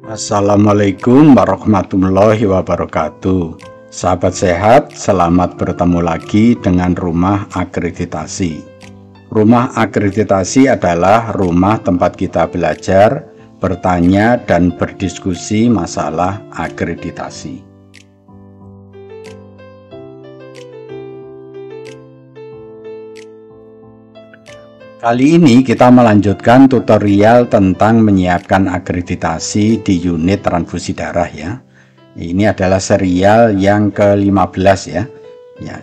Assalamualaikum warahmatullahi wabarakatuh. Sahabat sehat, selamat bertemu lagi dengan Rumah Akreditasi. Rumah Akreditasi adalah rumah tempat kita belajar, bertanya, dan berdiskusi masalah akreditasi. Kali ini kita melanjutkan tutorial tentang menyiapkan akreditasi di unit transfusi darah ya. Ini adalah serial yang ke-15 ya.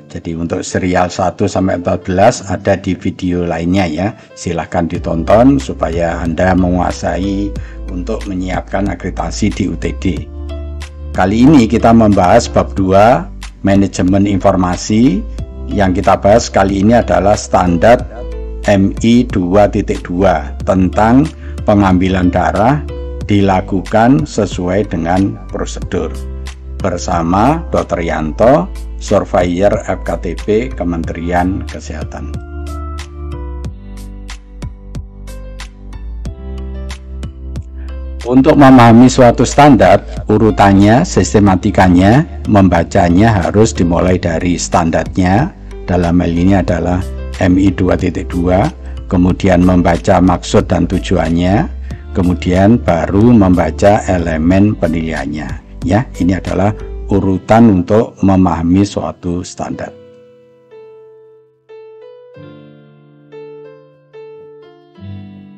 Jadi untuk serial 1 sampai 14 ada di video lainnya ya. Silahkan ditonton supaya Anda menguasai untuk menyiapkan akreditasi di UTD. Kali ini kita membahas bab 2, manajemen informasi. Yang kita bahas kali ini adalah standar MI 2.2 tentang pengambilan darah dilakukan sesuai dengan prosedur bersama Dr. Yanto, Surveyor FKTP Kementerian Kesehatan. Untuk memahami suatu standar, urutannya, sistematikanya, membacanya harus dimulai dari standarnya. Dalam hal ini adalah MI 2.2, kemudian membaca maksud dan tujuannya, kemudian baru membaca elemen penilaiannya. Ya, ini adalah urutan untuk memahami suatu standar.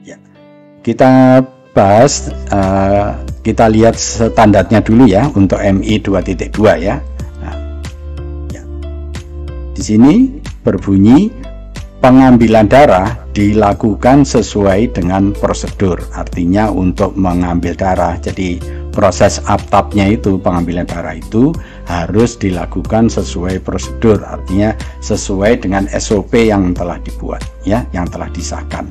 Ya, kita bahas, kita lihat standarnya dulu ya untuk MI 2.2 ya. Nah, ya. Di sini berbunyi pengambilan darah dilakukan sesuai dengan prosedur, artinya untuk mengambil darah. Jadi proses aptabnya itu, pengambilan darah itu harus dilakukan sesuai prosedur, artinya sesuai dengan SOP yang telah dibuat ya, yang telah disahkan.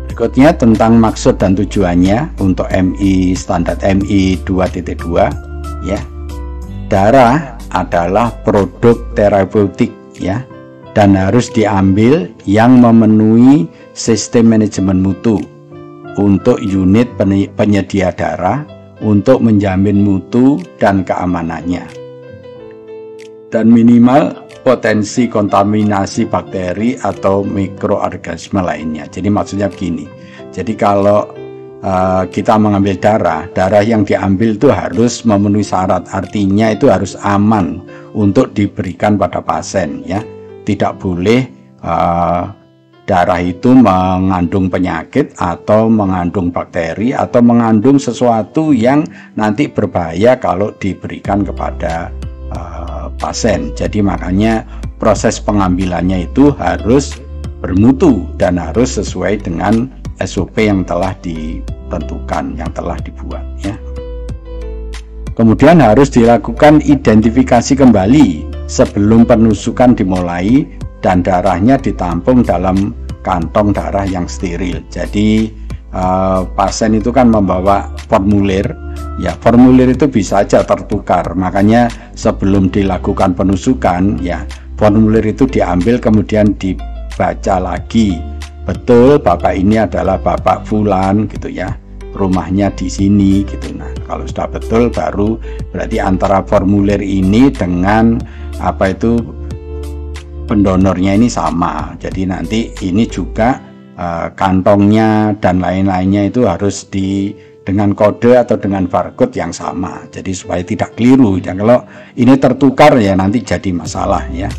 Berikutnya tentang maksud dan tujuannya untuk MI standar MI 2.2 ya. Darah adalah produk terapeutik ya, dan harus diambil yang memenuhi sistem manajemen mutu untuk unit penyedia darah untuk menjamin mutu dan keamanannya, dan minimal potensi kontaminasi bakteri atau mikroorganisme lainnya. Jadi maksudnya begini, jadi kalau kita mengambil darah yang diambil itu harus memenuhi syarat, artinya itu harus aman untuk diberikan pada pasien ya. Tidak boleh darah itu mengandung penyakit atau mengandung bakteri atau mengandung sesuatu yang nanti berbahaya kalau diberikan kepada pasien. Jadi makanya proses pengambilannya itu harus bermutu dan harus sesuai dengan SOP yang telah ditentukan, yang telah dibuat ya. Kemudian harus dilakukan identifikasi kembali sebelum penusukan dimulai dan darahnya ditampung dalam kantong darah yang steril. Jadi pasien itu kan membawa formulir ya, formulir itu bisa saja tertukar, makanya sebelum dilakukan penusukan ya, formulir itu diambil kemudian dibaca lagi, betul bapak ini adalah bapak fulan gitu ya, rumahnya di sini gitu. Nah kalau sudah betul baru berarti antara formulir ini dengan apa itu pendonornya ini sama. Jadi nanti ini juga kantongnya dan lain-lainnya itu harus dengan kode atau dengan barcode yang sama. Jadi supaya tidak keliru ya, kalau ini tertukar ya nanti jadi masalah ya.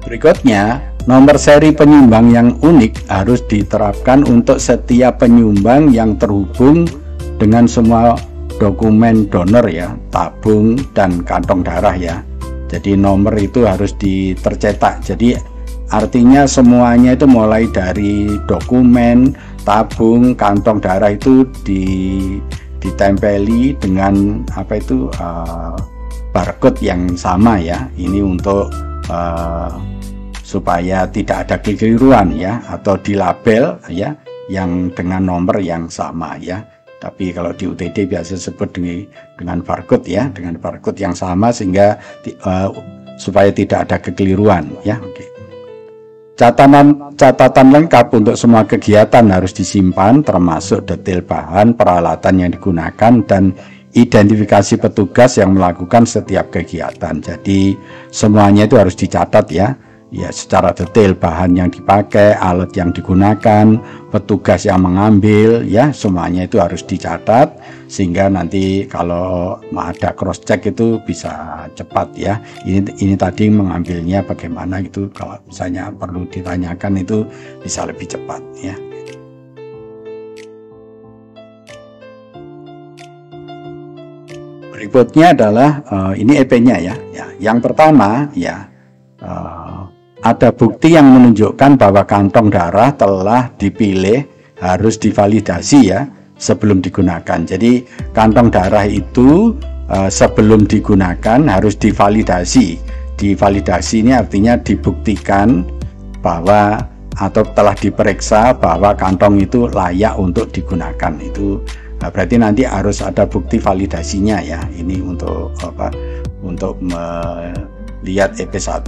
Berikutnya, nomor seri penyumbang yang unik harus diterapkan untuk setiap penyumbang yang terhubung dengan semua dokumen donor ya, tabung dan kantong darah ya. Jadi nomor itu harus tercetak. Jadi artinya semuanya itu mulai dari dokumen, tabung, kantong darah itu ditempeli dengan apa itu barcode yang sama ya. Ini untuk supaya tidak ada kekeliruan ya, atau dilabel ya yang dengan nomor yang sama ya. Tapi kalau di UTD biasa disebut dengan barcode ya, dengan barcode yang sama sehingga supaya tidak ada kekeliruan ya. Oke. Catatan lengkap untuk semua kegiatan harus disimpan, termasuk detail bahan, peralatan yang digunakan, dan identifikasi petugas yang melakukan setiap kegiatan. Jadi semuanya itu harus dicatat ya, secara detail, bahan yang dipakai, alat yang digunakan, petugas yang mengambil, ya semuanya itu harus dicatat sehingga nanti kalau ada cross check itu bisa cepat ya. Ini tadi mengambilnya bagaimana gitu, kalau misalnya perlu ditanyakan itu bisa lebih cepat ya. Berikutnya adalah ini EP-nya ya. Yang pertama ya, ada bukti yang menunjukkan bahwa kantong darah telah dipilih, harus divalidasi ya sebelum digunakan. Jadi kantong darah itu sebelum digunakan harus divalidasi. Divalidasi ini artinya dibuktikan bahwa atau telah diperiksa bahwa kantong itu layak untuk digunakan. Itu berarti nanti harus ada bukti validasinya ya. Ini untuk apa? Untuk melihat EP1.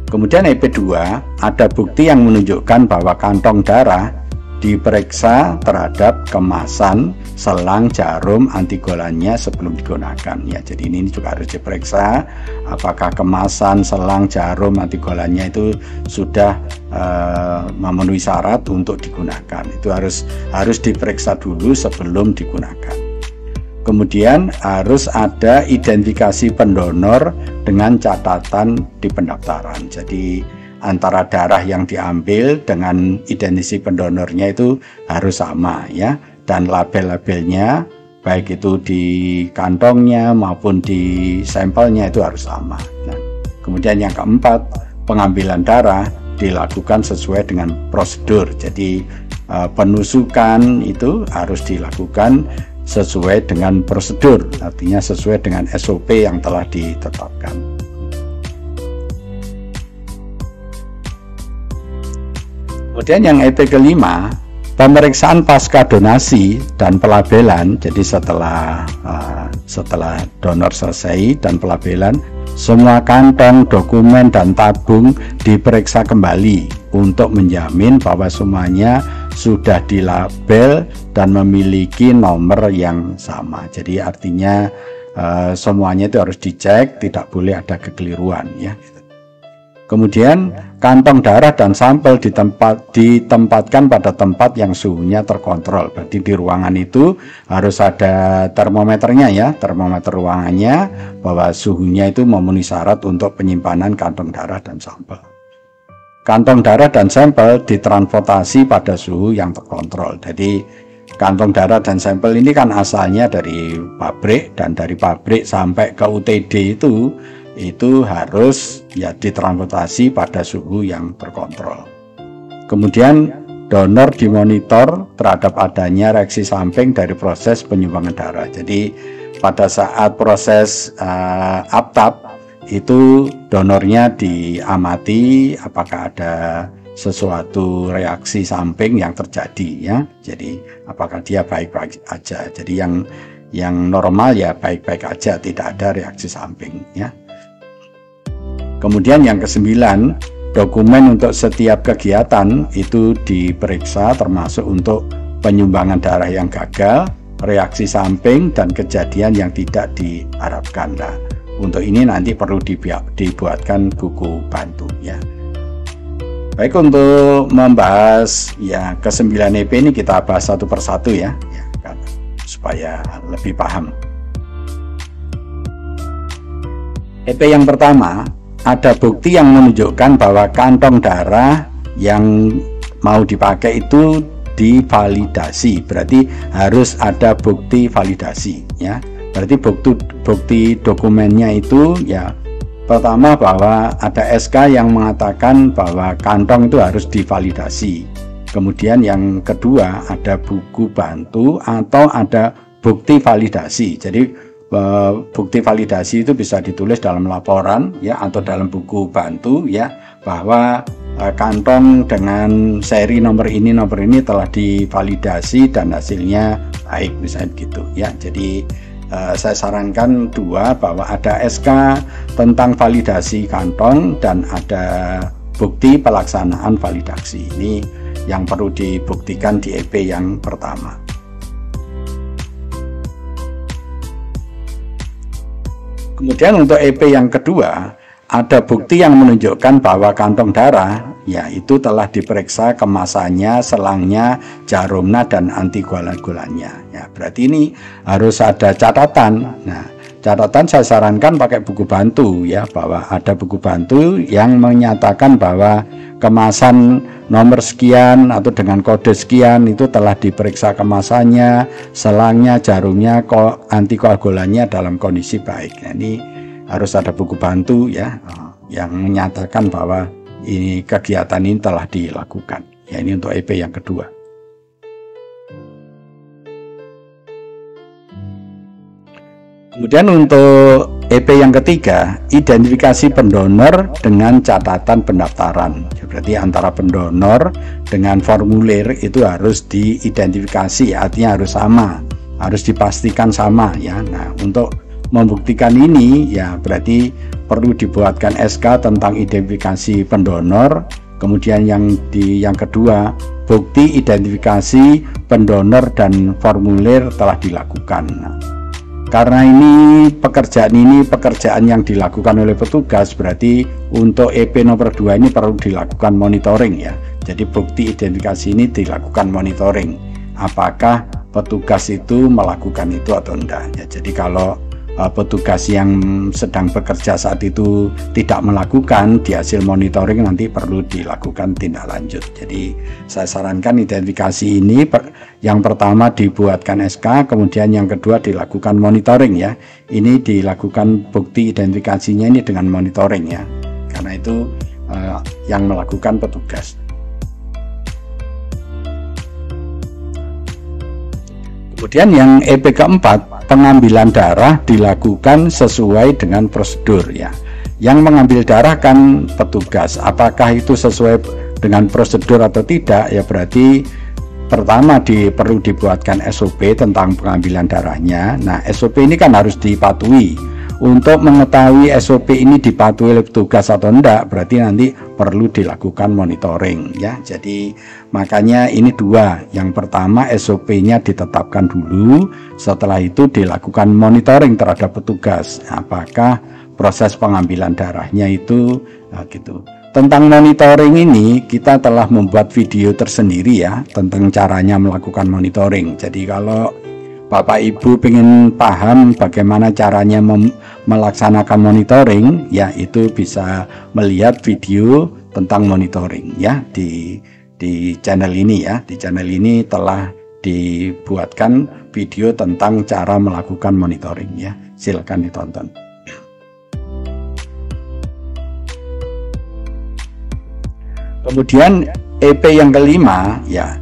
Kemudian EP2, ada bukti yang menunjukkan bahwa kantong darah diperiksa terhadap kemasan, selang, jarum, antigolannya sebelum digunakan ya. Jadi ini juga harus diperiksa apakah kemasan, selang, jarum, antigolannya itu sudah memenuhi syarat untuk digunakan. Itu harus diperiksa dulu sebelum digunakan. Kemudian harus ada identifikasi pendonor dengan catatan di pendaftaran. Jadi antara darah yang diambil dengan identifikasi pendonornya itu harus sama ya, dan label-labelnya baik itu di kantongnya maupun di sampelnya itu harus sama. Nah, kemudian yang keempat, pengambilan darah dilakukan sesuai dengan prosedur. Jadi penusukan itu harus dilakukan sesuai dengan prosedur, artinya sesuai dengan SOP yang telah ditetapkan. Kemudian yang EP kelima, pemeriksaan pasca donasi dan pelabelan. Jadi setelah donor selesai dan pelabelan, semua kantong, dokumen, dan tabung diperiksa kembali untuk menjamin bahwa semuanya sudah dilabel dan memiliki nomor yang sama. Jadi artinya semuanya itu harus dicek, tidak boleh ada kekeliruan ya. Kemudian kantong darah dan sampel ditempatkan pada tempat yang suhunya terkontrol. Berarti di ruangan itu harus ada termometernya ya, termometer ruangannya, bahwa suhunya itu memenuhi syarat untuk penyimpanan kantong darah dan sampel. Kantong darah dan sampel ditransportasi pada suhu yang terkontrol. Jadi kantong darah dan sampel ini kan asalnya dari pabrik, dan dari pabrik sampai ke UTD itu harus ya ditransportasi pada suhu yang terkontrol. Kemudian donor dimonitor terhadap adanya reaksi samping dari proses penyumbangan darah. Jadi pada saat proses APTAP itu donornya diamati apakah ada sesuatu reaksi samping yang terjadi ya. Jadi apakah dia baik-baik aja. Jadi yang normal ya baik-baik aja, tidak ada reaksi samping ya. Kemudian yang kesembilan, dokumen untuk setiap kegiatan itu diperiksa, termasuk untuk penyumbangan darah yang gagal, reaksi samping, dan kejadian yang tidak diharapkan. Nah, untuk ini nanti perlu dibuatkan buku bantu ya. Baik, untuk membahas ya ke-9 EP ini kita bahas satu persatu ya supaya lebih paham. EP yang pertama, ada bukti yang menunjukkan bahwa kantong darah yang mau dipakai itu divalidasi. Berarti harus ada bukti validasi ya. Berarti bukti dokumennya itu ya, pertama bahwa ada SK yang mengatakan bahwa kantong itu harus divalidasi. Kemudian yang kedua ada buku bantu atau ada bukti validasi. Jadi bukti validasi itu bisa ditulis dalam laporan ya atau dalam buku bantu ya, bahwa kantong dengan seri nomor ini telah divalidasi dan hasilnya baik, misalnya gitu ya. Jadi saya sarankan dua, bahwa ada SK tentang validasi kantong dan ada bukti pelaksanaan validasi. Ini yang perlu dibuktikan di EP yang pertama. Kemudian untuk EP yang kedua, ada bukti yang menunjukkan bahwa kantong darah ya itu telah diperiksa kemasannya, selangnya, jarumnya, dan antikoagulannya. Ya, berarti ini harus ada catatan. Nah, catatan saya sarankan pakai buku bantu ya, bahwa ada buku bantu yang menyatakan bahwa kemasan nomor sekian atau dengan kode sekian itu telah diperiksa kemasannya, selangnya, jarumnya, antikoagulannya dalam kondisi baik. Nah, ini harus ada buku bantu ya yang menyatakan bahwa ini kegiatan ini telah dilakukan. Ya, ini untuk EP yang kedua. Kemudian untuk EP yang ketiga, identifikasi pendonor dengan catatan pendaftaran. Berarti antara pendonor dengan formulir itu harus diidentifikasi, artinya harus sama, harus dipastikan sama ya. Nah, untuk membuktikan ini ya berarti perlu dibuatkan SK tentang identifikasi pendonor. Kemudian yang kedua, bukti identifikasi pendonor dan formulir telah dilakukan. Nah, karena pekerjaan yang dilakukan oleh petugas, berarti untuk EP nomor 2 ini perlu dilakukan monitoring ya. Jadi bukti identifikasi ini dilakukan monitoring, apakah petugas itu melakukan itu atau enggak ya. Jadi kalau petugas yang sedang bekerja saat itu tidak melakukan, di hasil monitoring nanti perlu dilakukan tindak lanjut. Jadi saya sarankan identifikasi ini yang pertama dibuatkan SK, kemudian yang kedua dilakukan monitoring ya. Ini dilakukan bukti identifikasinya ini dengan monitoring ya, karena itu yang melakukan petugas. Kemudian yang EP keempat, pengambilan darah dilakukan sesuai dengan prosedur ya. Yang mengambil darah kan petugas, apakah itu sesuai dengan prosedur atau tidak ya, berarti pertama perlu dibuatkan SOP tentang pengambilan darahnya. Nah, SOP ini kan harus dipatuhi. Untuk mengetahui SOP ini dipatuhi oleh petugas atau enggak, berarti nanti perlu dilakukan monitoring ya. Jadi makanya ini dua. Yang pertama SOP-nya ditetapkan dulu, setelah itu dilakukan monitoring terhadap petugas. Apakah proses pengambilan darahnya itu gitu. Tentang monitoring ini kita telah membuat video tersendiri ya tentang caranya melakukan monitoring. Jadi kalau Bapak Ibu ingin paham bagaimana caranya melaksanakan monitoring ya, itu bisa melihat video tentang monitoring ya di channel ini ya. Di channel ini telah dibuatkan video tentang cara melakukan monitoring ya. Silakan ditonton. Kemudian EP yang kelima ya,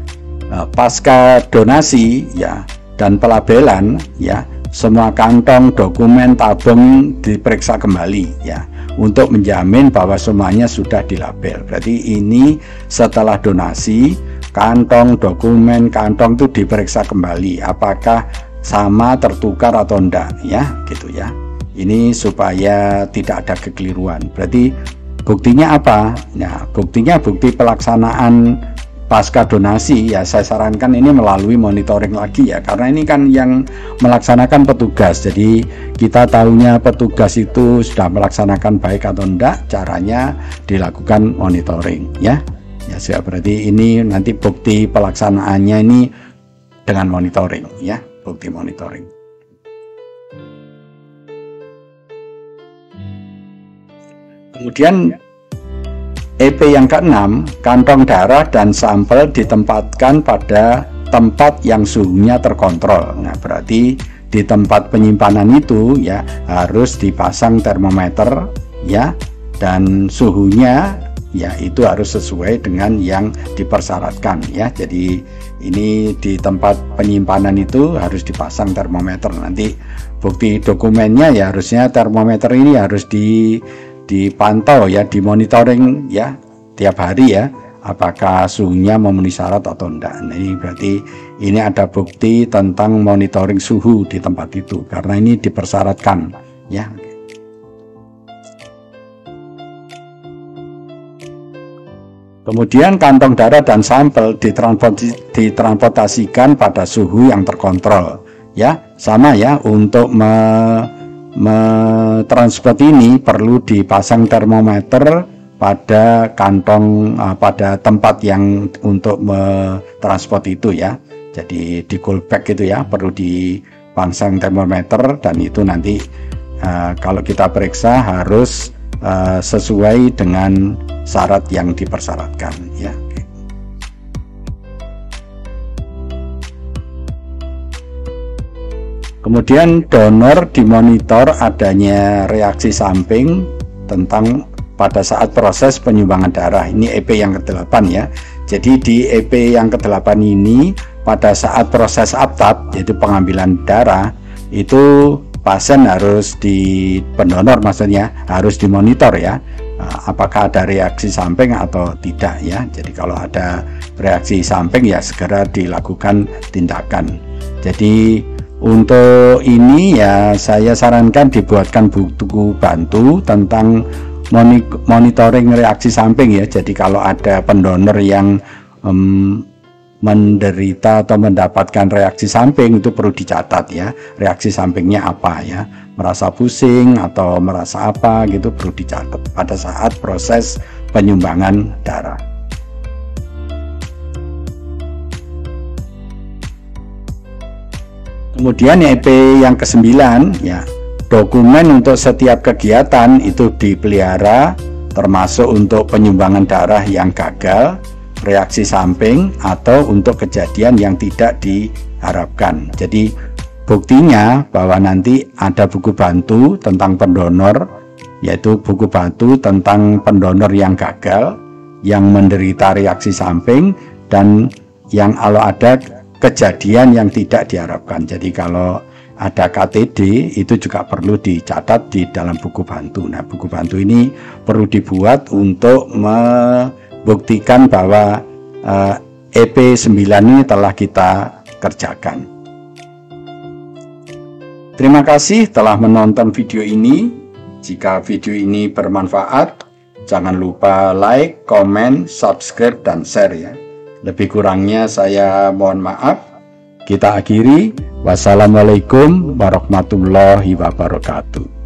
pasca donasi ya dan pelabelan ya, semua kantong, dokumen, tabung diperiksa kembali ya untuk menjamin bahwa semuanya sudah dilabel. Berarti ini setelah donasi, kantong, dokumen, kantong itu diperiksa kembali apakah sama, tertukar atau enggak ya, gitu ya. Ini supaya tidak ada kekeliruan. Berarti buktinya apa? Nah, buktinya bukti pelaksanaan pasca donasi ya, saya sarankan ini melalui monitoring lagi ya, karena ini kan yang melaksanakan petugas. Jadi kita tahunya petugas itu sudah melaksanakan baik atau enggak, caranya dilakukan monitoring ya. Ya, berarti ini nanti bukti pelaksanaannya ini dengan monitoring ya, bukti monitoring. Kemudian EP yang keenam, kantong darah dan sampel ditempatkan pada tempat yang suhunya terkontrol. Nah, berarti di tempat penyimpanan itu ya harus dipasang termometer ya, dan suhunya ya itu harus sesuai dengan yang dipersyaratkan ya. Jadi ini di tempat penyimpanan itu harus dipasang termometer. Nanti bukti dokumennya ya harusnya termometer ini harus dipantau ya, dimonitoring ya, tiap hari ya, apakah suhunya memenuhi syarat atau enggak. Nah, ini berarti ini ada bukti tentang monitoring suhu di tempat itu karena ini dipersyaratkan ya. Kemudian kantong darah dan sampel ditransportasikan pada suhu yang terkontrol ya, sama ya. Untuk transport ini perlu dipasang termometer pada kantong pada tempat yang untuk transport itu ya. Jadi di cool bag itu ya, perlu dipasang termometer, dan itu nanti kalau kita periksa harus sesuai dengan syarat yang dipersyaratkan ya. Kemudian donor dimonitor adanya reaksi samping tentang pada saat proses penyumbangan darah. Ini EP yang ke-8 ya. Jadi di EP yang ke-8 ini pada saat proses APTAP, yaitu pengambilan darah, itu pasien harus pendonor maksudnya harus dimonitor ya, apakah ada reaksi samping atau tidak ya. Jadi kalau ada reaksi samping ya segera dilakukan tindakan. Jadi untuk ini ya saya sarankan dibuatkan buku bantu tentang monitoring reaksi samping ya. Jadi kalau ada pendonor yang menderita atau mendapatkan reaksi samping, itu perlu dicatat ya, reaksi sampingnya apa ya, merasa pusing atau merasa apa gitu, perlu dicatat pada saat proses penyumbangan darah. Kemudian EP yang ke-9 ya, dokumen untuk setiap kegiatan itu dipelihara, termasuk untuk penyumbangan darah yang gagal, reaksi samping, atau untuk kejadian yang tidak diharapkan. Jadi buktinya bahwa nanti ada buku bantu tentang pendonor, yaitu buku bantu tentang pendonor yang gagal, yang menderita reaksi samping, dan yang kalau ada kejadian yang tidak diharapkan. Jadi kalau ada KTD itu juga perlu dicatat di dalam buku bantu. Nah, buku bantu ini perlu dibuat untuk buktikan bahwa EP9 ini telah kita kerjakan. Terima kasih telah menonton video ini. Jika video ini bermanfaat, jangan lupa like, komen, subscribe, dan share ya. Lebih kurangnya saya mohon maaf. Kita akhiri. Wassalamualaikum warahmatullahi wabarakatuh.